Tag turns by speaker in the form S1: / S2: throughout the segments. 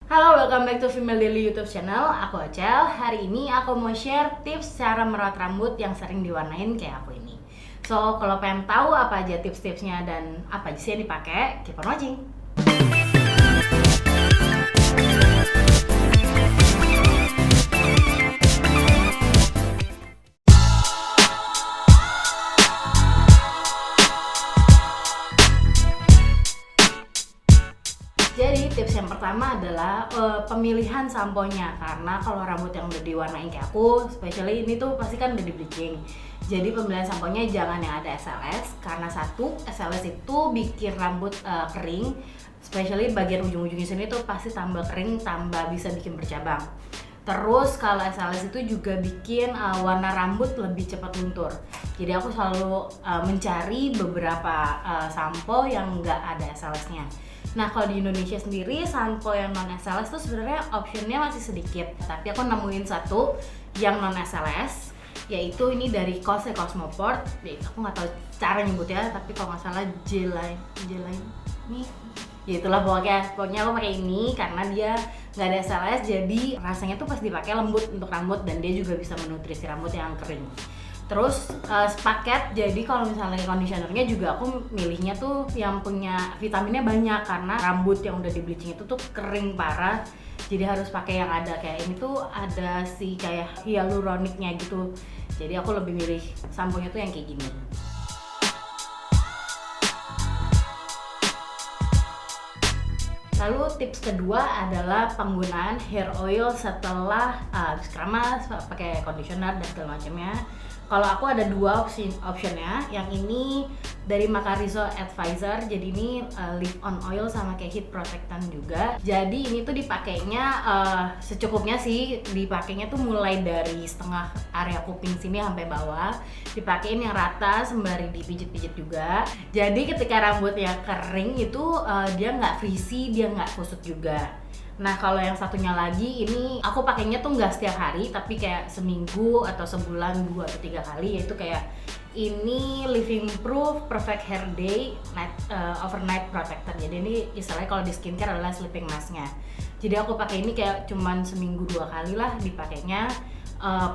S1: Halo, welcome back to Female Daily YouTube channel. Aku Acel. Hari ini aku mau share tips cara merawat rambut yang sering diwarnain kayak aku ini. So, kalau pengen tahu apa aja tips-tipsnya dan apa aja sih yang dipakai, keep on watching. Jadi tips yang pertama adalah pemilihan sampo-nya, karena kalau rambut yang udah diwarnain kayak aku, especially ini tuh pasti kan udah di bleaching. Jadi pemilihan sampo-nya jangan yang ada SLS, karena satu, SLS itu bikin rambut kering, especially bagian ujung-ujungnya sini tuh pasti tambah kering, tambah bisa bikin bercabang. Terus kalau SLS itu juga bikin warna rambut lebih cepat luntur. Jadi aku selalu mencari beberapa sampo yang nggak ada SLS-nya. Nah, kalau di Indonesia sendiri sampo yang non SLS tuh sebenarnya optionnya masih sedikit. Tapi aku nemuin satu yang non SLS, yaitu ini dari Kose Cosmoport. Aku nggak tahu cara nyebutnya, tapi kalau nggak salah J-Line nih. Ya itulah pokoknya aku pakai ini karena dia nggak ada SLS, jadi rasanya tuh pas dipakai lembut untuk rambut dan dia juga bisa menutrisi rambut yang kering. Terus sepaket, jadi kalau misalnya conditionernya juga aku milihnya tuh yang punya vitaminnya banyak, karena rambut yang udah di bleaching itu tuh kering parah. Jadi harus pakai yang ada kayak ini tuh ada si kayak hyaluroniknya gitu. Jadi aku lebih milih samponya tuh yang kayak gini. Lalu tips kedua adalah penggunaan hair oil setelah habis keramas, pakai conditioner dan segala macamnya. Kalau aku ada dua optionnya, yang ini dari Macarizo Advisor, jadi ini leave on oil sama kayak heat protectant juga. Jadi ini tuh dipakainya secukupnya sih, dipakainya tuh mulai dari setengah area kuping sini sampai bawah, dipakein yang rata sembari dipijit-pijit juga. Jadi ketika rambutnya kering itu dia nggak frizzy, dia nggak kusut juga. Nah, kalau yang satunya lagi ini aku pakainya tuh nggak setiap hari, tapi kayak seminggu atau sebulan 2 atau 3 kali, yaitu kayak ini Living Proof Perfect Hair Day Overnight Protector. Jadi ini istilahnya kalau di skincare adalah sleeping masknya. Jadi aku pakai ini kayak cuman seminggu 2 kali lah dipakainya,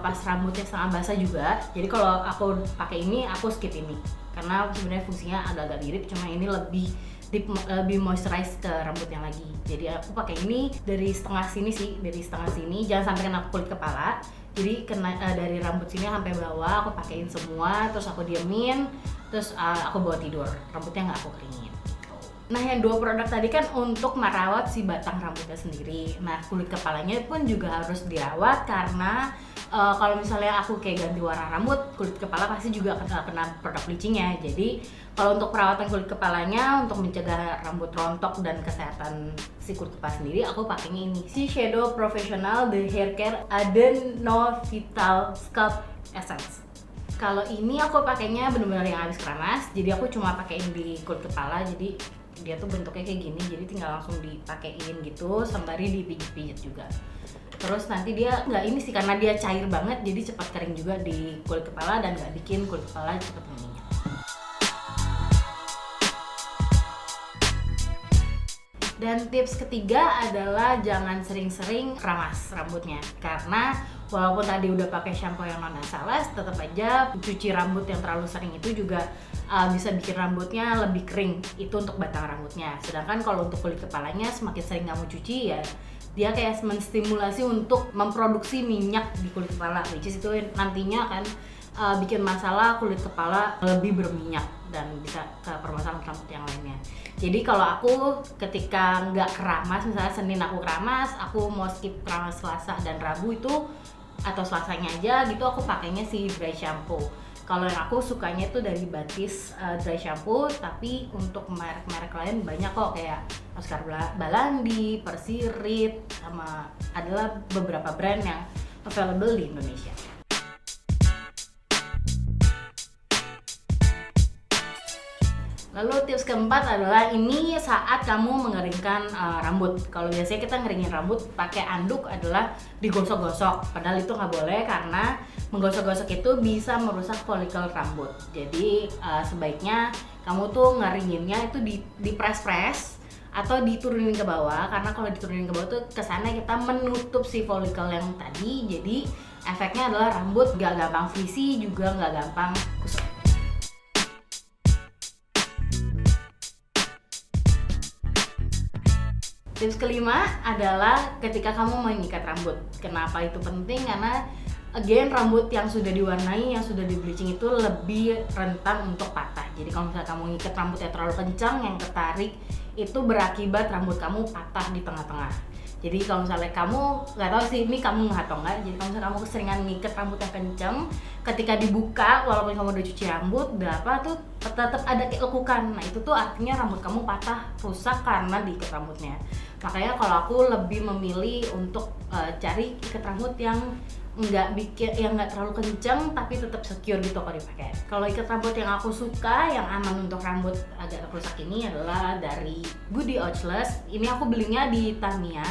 S1: pas rambutnya setengah basah juga. Jadi kalau aku pakai ini aku skip ini karena sebenarnya fungsinya agak-agak mirip, cuma ini lebih moisturize ke rambut yang lagi. Jadi aku pakai ini dari setengah sini, jangan sampai kena kulit kepala. Jadi kena dari rambut sini sampai bawah aku pakein semua, terus aku diemin, terus aku bawa tidur, rambutnya nggak aku keringin. Nah, yang dua produk tadi kan untuk merawat si batang rambutnya sendiri. Nah, kulit kepalanya pun juga harus dirawat, karena kalau misalnya aku kayak ganti warna rambut, kulit kepala pasti juga kena produk bleachingnya. Jadi kalau untuk perawatan kulit kepalanya, untuk mencegah rambut rontok dan kesehatan si kulit kepala sendiri, aku pakainya ini, Shiseido Professional The Hair Care Adeno Vital Scalp Essence. Kalau ini aku pakainya benar-benar yang habis keramas, jadi aku cuma pakaiin di kulit kepala. Jadi dia tuh bentuknya kayak gini, jadi tinggal langsung dipakein gitu sembari dipijit-pijit juga. Terus nanti dia nggak ini sih, karena dia cair banget, jadi cepat kering juga di kulit kepala dan nggak bikin kulit kepala cepat mengingat. Dan tips ketiga adalah jangan sering-sering keramas rambutnya, karena walaupun tadi udah pakai shampoo yang non SLS, tetap aja cuci rambut yang terlalu sering itu juga bisa bikin rambutnya lebih kering. Itu untuk batang rambutnya. Sedangkan kalau untuk kulit kepalanya, semakin sering kamu cuci ya dia kayak menstimulasi untuk memproduksi minyak di kulit kepala, which is itu nantinya akan bikin masalah kulit kepala lebih berminyak dan bisa ke permasalahan rambut yang lainnya. Jadi kalau aku ketika nggak keramas, misalnya Senin aku keramas, aku mau skip keramas Selasa dan Rabu itu, atau Selasanya aja gitu, aku pakainya si dry shampoo. Kalau yang aku sukanya itu dari Batis dry shampoo, tapi untuk merek-merek lain banyak kok, kayak Oscar Balandi, Persirit, sama adalah beberapa brand yang available di Indonesia. Lalu tips keempat adalah ini saat kamu mengeringkan rambut. Kalau biasanya kita ngeringin rambut pakai anduk adalah digosok-gosok, padahal itu nggak boleh karena menggosok-gosok itu bisa merusak folikel rambut. Jadi sebaiknya kamu tuh ngeringinnya itu di press-press atau diturunin ke bawah, karena kalau diturunin ke bawah tuh kesannya kita menutup si folikel yang tadi, jadi efeknya adalah rambut gak gampang frizzy juga gak gampang kusut. Tips kelima adalah ketika kamu mengikat rambut. Kenapa itu penting? Karena again, rambut yang sudah diwarnai, yang sudah di bleaching itu lebih rentan untuk patah. Jadi kalau misalnya kamu ngikat rambutnya terlalu kencang, yang ketarik itu berakibat rambut kamu patah di tengah-tengah. Jadi kalau misalnya kamu, nggak tahu sih ini kamu nggak atau nggak, jadi kalau misalnya kamu keseringan ngikat rambutnya kencang, ketika dibuka walaupun kamu udah cuci rambut, udah apa tuh tetap ada kayak lekukan. Nah itu tuh artinya rambut kamu patah, rusak karena diikat rambutnya. Makanya kalau aku lebih memilih untuk cari ikat rambut yang nggak terlalu kenceng tapi tetap secure gitu kalau dipakai. Kalau ikat rambut yang aku suka yang aman untuk rambut agak rusak ini adalah dari Goody Ouchless. Ini aku belinya di Tamiya.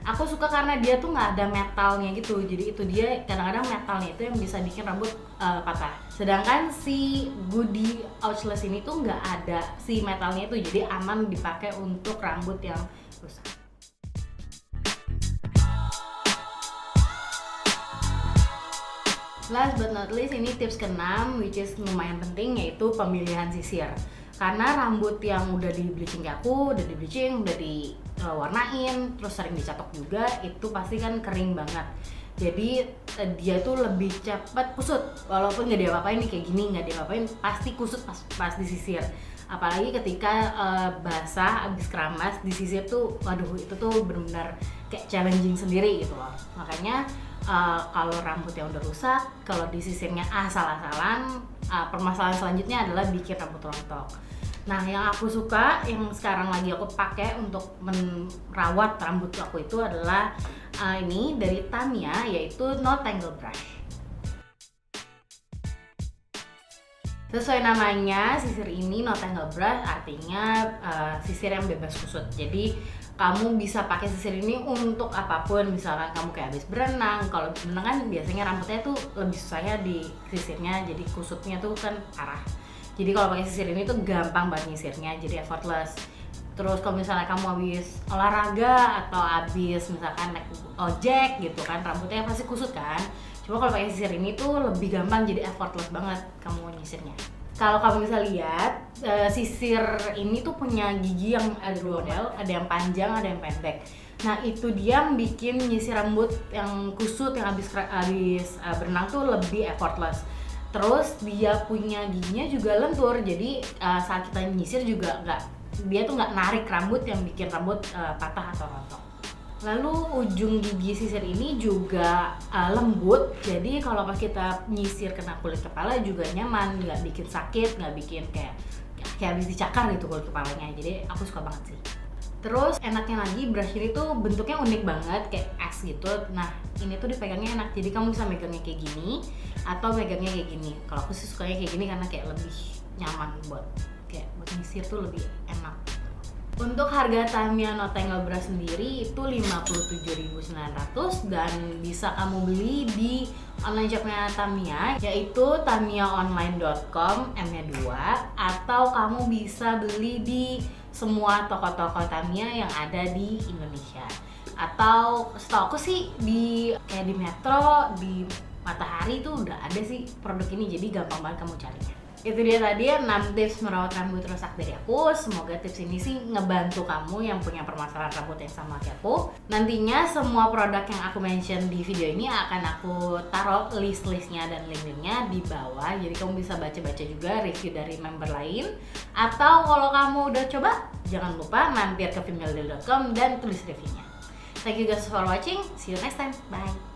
S1: Aku suka karena dia tuh nggak ada metalnya gitu, jadi itu dia kadang-kadang metalnya itu yang bisa bikin rambut patah. Sedangkan si Goody Ouchless ini tuh nggak ada si metalnya itu, jadi aman dipakai untuk rambut yang rusak. Last but not least, ini tips ke-6 which is lumayan penting, yaitu pemilihan sisir. Karena rambut yang udah di bleaching kayak aku, udah di bleaching, udah diwarnain, terus sering dicatok juga, itu pasti kan kering banget. Jadi dia tuh lebih cepat kusut, walaupun nggak diapa-apain nih kayak gini, nggak diapa-apain pasti kusut pas disisir. Apalagi ketika basah abis keramas disisir tuh, waduh itu tuh benar-benar kayak challenging sendiri gitu loh. Makanya kalau rambutnya udah rusak, kalau disisirnya asal-asalan, permasalahan selanjutnya adalah bikin rambut rontok. Nah yang aku suka, yang sekarang lagi aku pakai untuk merawat rambut aku itu adalah ini dari Tamiya, yaitu No Tangle Brush. Sesuai namanya, sisir ini No Tangle Brush artinya sisir yang bebas kusut. Jadi kamu bisa pakai sisir ini untuk apapun, misalkan kamu kayak habis berenang. Kalau habis berenang kan biasanya rambutnya tuh lebih susahnya di sisirnya, jadi kusutnya tuh kan parah. Jadi kalau pakai sisir ini tuh gampang banget nyisirnya, jadi effortless. Terus kalau misalnya kamu habis olahraga atau habis misalkan naik ojek gitu kan, rambutnya pasti kusut kan. Cuma kalau pakai sisir ini tuh lebih gampang, jadi effortless banget kamu nyisirnya. Kalau kamu bisa lihat, sisir ini tuh punya gigi yang ada dua model, ada yang panjang, ada yang pendek. Nah itu dia yang bikin nyisir rambut yang kusut, yang habis berenang tuh lebih effortless. Terus dia punya giginya juga lentur, jadi saat kita nyisir juga dia tuh nggak narik rambut yang bikin rambut patah atau rontok. Lalu ujung gigi sisir ini juga lembut, jadi kalau pas kita nyisir kena kulit kepala juga nyaman, nggak bikin sakit, nggak bikin kayak habis dicakar gitu kulit kepalanya. Jadi aku suka banget sih. Terus enaknya lagi, brush ini tuh bentuknya unik banget, kayak es gitu. Nah ini tuh dipegangnya enak, jadi kamu bisa megangnya kayak gini atau megangnya kayak gini. Kalau aku sih sukanya kayak gini karena kayak lebih nyaman buat nyisir tuh lebih enak. Untuk harga Tamiya No Tangle Brush sendiri itu 57.900 dan bisa kamu beli di online shopnya Tamiya, yaitu tamiyaonline.com M-nya 2, atau kamu bisa beli di semua toko-toko Tamiya yang ada di Indonesia. Atau setahu aku sih kayak di Metro, di Matahari tuh udah ada sih produk ini, jadi gampang banget kamu carinya. Itu dia tadi 6 tips merawat rambut rusak dari aku. Semoga tips ini sih ngebantu kamu yang punya permasalahan rambut yang sama kayak aku. Nantinya semua produk yang aku mention di video ini akan aku taruh list-listnya dan link-linknya di bawah. Jadi kamu bisa baca-baca juga review dari member lain. Atau kalau kamu udah coba, jangan lupa mampir ke femaledeal.com dan tulis reviewnya. Thank you guys for watching. See you next time. Bye.